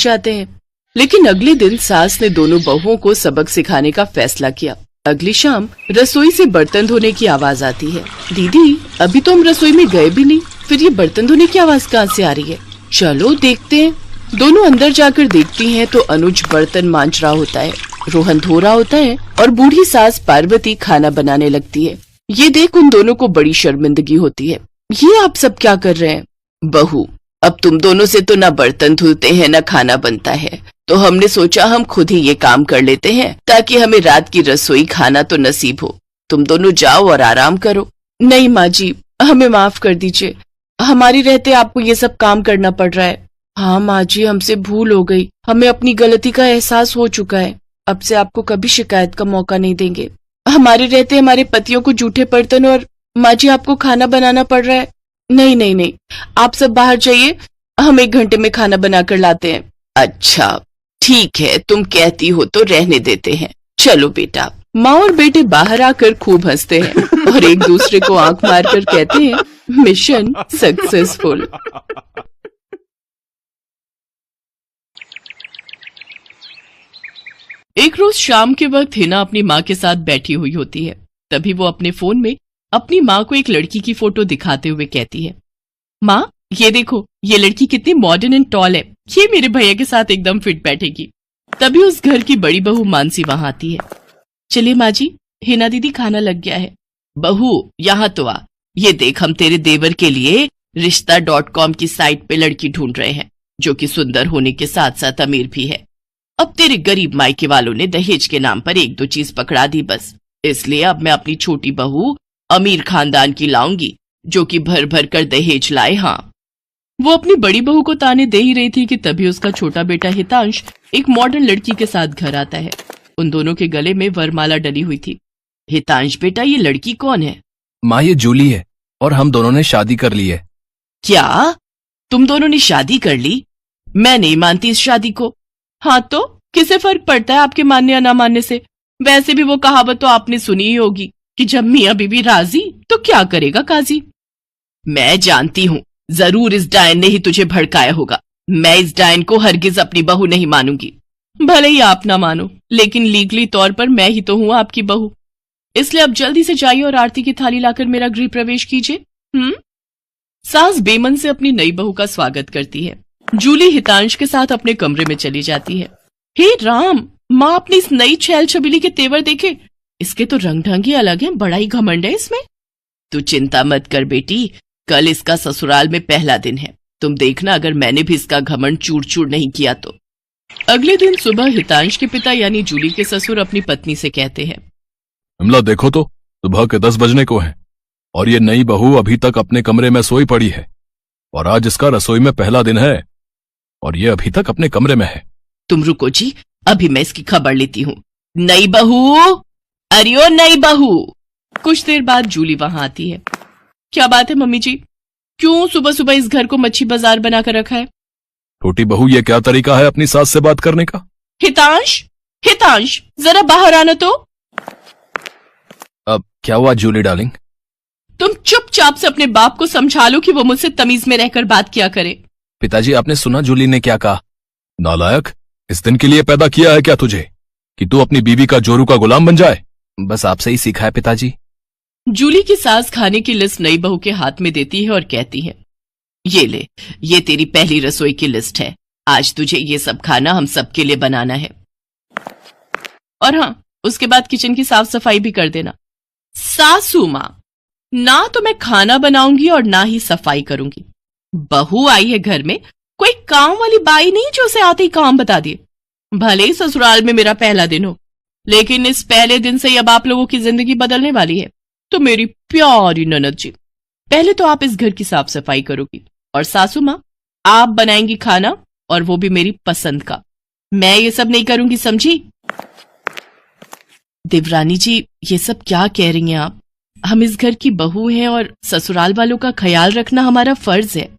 जाते हैं। लेकिन अगले दिन सास ने दोनों बहुओं को सबक सिखाने का फैसला किया। अगली शाम रसोई से बर्तन धोने की आवाज आती है। दीदी, अभी तो हम रसोई में गए भी नहीं, फिर ये बर्तन धोने की आवाज कहाँ से आ रही है? चलो देखते हैं। दोनों अंदर जाकर देखती हैं तो अनुज बर्तन मांज रहा होता है, रोहन धो रहा होता है और बूढ़ी सास पार्वती खाना बनाने लगती है। ये देख उन दोनों को बड़ी शर्मिंदगी होती है। ये आप सब क्या कर रहे हैं? बहू, अब तुम दोनों से तो ना बर्तन धुलते हैं ना खाना बनता है, तो हमने सोचा हम खुद ही ये काम कर लेते हैं ताकि हमें रात की रसोई खाना तो नसीब हो। तुम दोनों जाओ और आराम करो। नहीं माँ जी, हमें माफ कर दीजिए, हमारी रहते आपको ये सब काम करना पड़ रहा है। हाँ माँ जी, हमसे भूल हो गई, हमें अपनी गलती का एहसास हो चुका है। अब से आपको कभी शिकायत का मौका नहीं देंगे। हमारे रहते हमारे पतियों को जूठे बर्तन और माँ जी आपको खाना बनाना पड़ रहा है। नहीं नहीं नहीं, आप सब बाहर जाइए, हम 1 घंटे में खाना बनाकर लाते हैं। अच्छा ठीक है, तुम कहती हो तो रहने देते हैं। चलो बेटा। माँ और बेटे बाहर आकर खूब हंसते हैं और एक दूसरे को आंख मारकर कहते हैं, मिशन सक्सेसफुल। एक रोज शाम के वक्त हिना अपनी माँ के साथ बैठी हुई होती है। तभी वो अपने फोन में अपनी माँ को एक लड़की की फोटो दिखाते हुए कहती है, माँ ये देखो, ये लड़की कितनी मॉडर्न एंड टॉल है, ये मेरे भैया के साथ एकदम फिट बैठेगी। तभी उस घर की बड़ी बहू मानसी वहां आती है। चलिए माँ जी, हिना दीदी खाना लग गया है। बहू यहाँ तो आ, ये देख हम तेरे देवर के लिए रिश्ता.com की साइट पे लड़की ढूंढ रहे हैं, जो कि सुंदर होने के साथ साथ अमीर भी है। अब तेरे गरीब मायके वालों ने दहेज के नाम पर 1-2 चीज पकड़ा दी बस, इसलिए अब मैं अपनी छोटी बहू अमीर खानदान की लाऊंगी, जो कि भर भर कर दहेज लाए। हाँ, वो अपनी बड़ी बहू को ताने दे ही रही थी कि तभी उसका छोटा बेटा हितांश एक मॉडर्न लड़की के साथ घर आता है। उन दोनों के गले में वरमाला डली हुई थी। हितांश बेटा, ये लड़की कौन है? माँ, ये जूली है और हम दोनों ने शादी कर ली है। क्या? तुम दोनों ने शादी कर ली? मैं नहीं मानती इस शादी को। हाँ तो किसे फर्क पड़ता है आपके मानने या ना मानने से? वैसे भी वो कहावत तो आपने सुनी ही होगी कि जब मियाँ बीवी राजी तो क्या करेगा काजी। मैं जानती हूँ, जरूर इस डायन ने ही तुझे भड़काया होगा। मैं इस डायन को हरगिज अपनी बहू नहीं मानूंगी। भले ही आप ना मानो, लेकिन लीगली तौर पर मैं ही तो हूँ आपकी बहू। इसलिए अब जल्दी से जाइए और आरती की थाली लाकर मेरा गृह प्रवेश कीजिए। सास बेमन से अपनी नई बहू का स्वागत करती है। जूली हितांश के साथ अपने कमरे में चली जाती है। हे राम, माँ अपनी इस नई छैल छबीली के तेवर देखे, इसके तो रंग ढंग ही अलग है, बड़ा ही घमंड है इसमें। तू चिंता मत कर बेटी, कल इसका ससुराल में पहला दिन है, तुम देखना अगर मैंने भी इसका घमंड चूर चूर नहीं किया तो। अगले दिन सुबह हितांश के पिता यानी जूली के ससुर अपनी पत्नी से कहते हैं, विमला देखो तो, सुबह के 10 बजने को हैं और ये नई बहू अभी तक अपने कमरे में सोई पड़ी है, और आज इसका रसोई में पहला दिन है और ये अभी तक अपने कमरे में है। तुम रुको जी, अभी मैं इसकी खबर लेती हूँ। नई बहू, अरे ओ नई बहू। कुछ देर बाद जूली वहां आती है। क्या बात है मम्मी जी, क्यों सुबह सुबह इस घर को मच्छी बाजार बनाकर रखा है? छोटी बहू, ये क्या तरीका है अपनी सास से बात करने का? हितांश, हितांश जरा बाहर आना तो। अब क्या हुआ जूली डार्लिंग? तुम चुपचाप से अपने बाप को समझा लो कि वो मुझसे तमीज में रहकर बात किया करे। पिताजी, आपने सुना जूली ने क्या कहा? नालायक, इस दिन के लिए पैदा किया है क्या तुझे कि तू अपनी बीवी का जोरू का गुलाम बन जाए? बस आपसे ही सीखा है पिताजी। जूली की सास खाने की लिस्ट नई बहू के हाथ में देती है और कहती है, ये ले, ये तेरी पहली रसोई की लिस्ट है। आज तुझे ये सब खाना हम सबके लिए बनाना है, और हाँ, उसके बाद किचन की साफ सफाई भी कर देना। सासू माँ, ना तो मैं खाना बनाऊंगी और ना ही सफाई करूंगी। बहू आई है घर में, कोई काम वाली बाई नहीं जो उसे आते ही काम बता दिए। भले ही ससुराल में मेरा पहला दिन हो, लेकिन इस पहले दिन से अब आप लोगों की जिंदगी बदलने वाली है। तो मेरी प्यारी ननद जी, पहले तो आप इस घर की साफ सफाई करोगी, और सासू माँ आप बनाएंगी खाना, और वो भी मेरी पसंद का। मैं ये सब नहीं करूंगी, समझी? देवरानी जी, ये सब क्या कह रही हैं आप? हम इस घर की बहू हैं और ससुराल वालों का ख्याल रखना हमारा फर्ज है।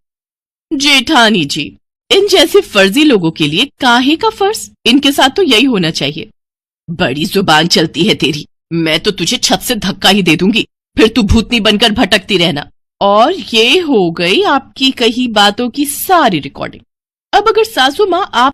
जेठानी जी, इन जैसे फर्जी लोगों के लिए काहे का फर्ज? इनके साथ तो यही होना चाहिए। बड़ी जुबान चलती है तेरी, मैं तो तुझे छत से धक्का ही दे दूंगी, फिर तू भूतनी बनकर भटकती रहना। और ये हो गई आपकी कही बातों की सारी रिकॉर्डिंग। अब अगर सासू माँ आप